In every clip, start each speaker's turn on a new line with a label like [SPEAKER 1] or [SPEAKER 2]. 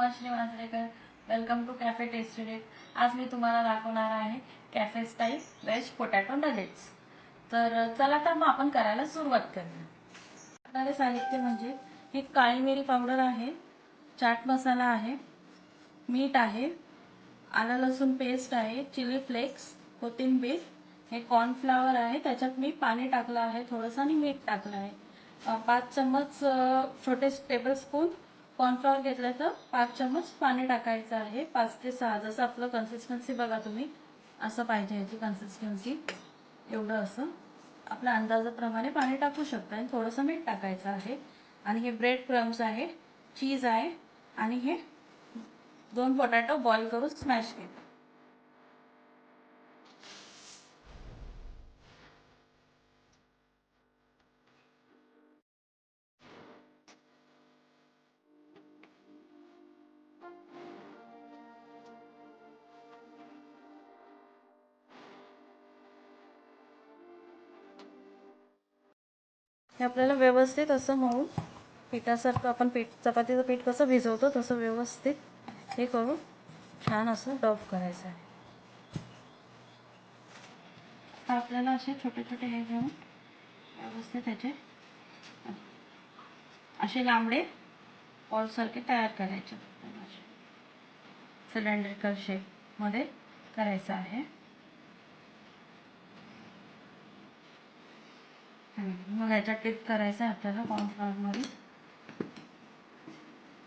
[SPEAKER 1] Umashri Manjrekar. Welcome to cafe tasty. आज मी तुम्हाला दाखवणार आहे cafe style veg potato nuggets. तर चला तर मग आपण करायला सुरुवात करूया. आपल्याला साहित्य म्हणजे ही काळी मिरी पावडर आहे, चाट मसाला आहे, मीठ आहे, आलं लसूण पेस्ट आहे, चिली फ्लेक्स, कोथिंबीर, हे कॉर्नफ्लॉवर आहे, त्याच्यात मी पाणी टाकलं आहे थोडंसं आणि मीठ टाकलं आहे. 5 चम्मच छोटे टेबलस्पून कॉर्नफ्लॉवर घेतलं तर 5 चम्मच पाणी टाकायचं आहे. 5 ते 6 जसं आपलं कन्सिस्टन्सी बघा तुम्ही, असं पाहिजे याची कन्सिस्टन्सी. एवढं असं आपल्या अंदाजाप्रमाणे पाणी टाकू शकता आणि थोडंसं मीठ टाकायचं आहे. आणि हे ब्रेड क्रम्स आहे, चीज आहे आणि हे 2 पोटॅटो बॉईल करून स्मॅश केले. हे आपल्याला व्यवस्थित असं मळून पिठासारखं, आपण चपातीचं पीठ कसं भिजवतो तसं व्यवस्थित हे करून छान असं डब करायचं आहे. आपल्याला असे छोटे छोटे हे घेऊन व्यवस्थित ह्याचे असे लांबडे बॉलसारखे तयार करायचे. सिलेंड्रिकल शेपमध्ये करायचं आहे. मग ह्याच्यात टिप करायचं आहे आपल्याला कॉर्नफ्लॉवरमध्ये.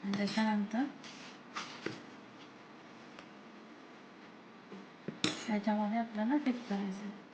[SPEAKER 1] आणि त्याच्यानंतर ह्याच्यामध्ये आपल्याला टिप करायचं आहे.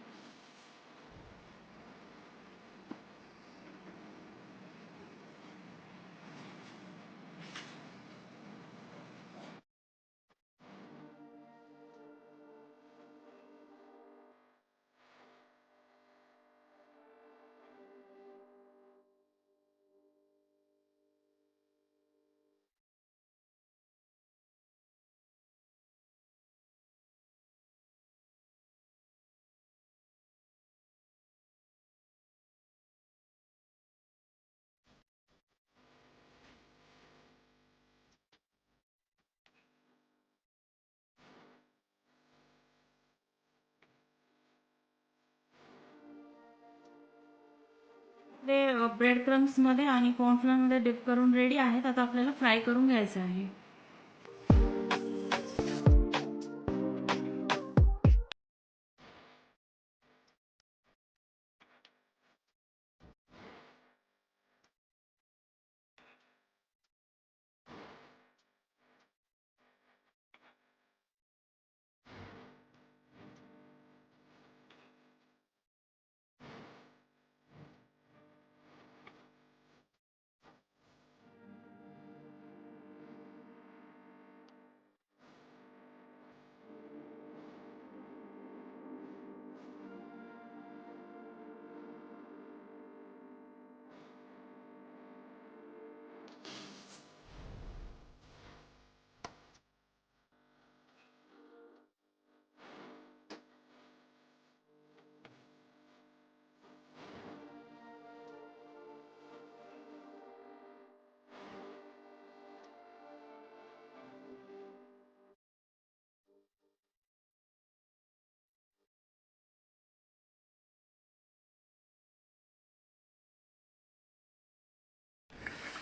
[SPEAKER 1] ते ब्रेड क्रम्समध्ये आणि कॉर्नफ्लॉवरमध्ये डिप करून रेडी आहेत. आता आपल्याला फ्राय करून घ्यायचं आहे.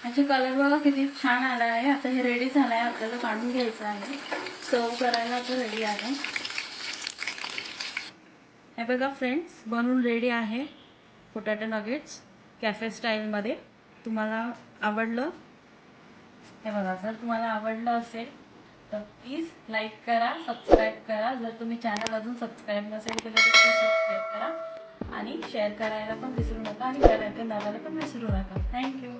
[SPEAKER 1] ह्याचे कलर बघा किती छान आला आहे. आता हे रेडी झालं आहे, आपल्याला काढून घ्यायचं आहे. सर्व करायला आता रेडी आहे. हे बघा फ्रेंड्स, बनवून रेडी आहे पोटॅटो नगेट्स कॅफे स्टाईलमध्ये. तुम्हाला आवडलं? हे बघा, जर तुम्हाला आवडलं असेल तर प्लीज लाईक करा, सबस्क्राईब करा. जर तुम्ही चॅनल अजून सबस्क्राईब नसेल केलं तर प्लीज सबस्क्राईब करा आणि शेअर करायला पण विसरू नका आणि बेल आयकॉन दाबायला पण विसरू नका. थँक्यू.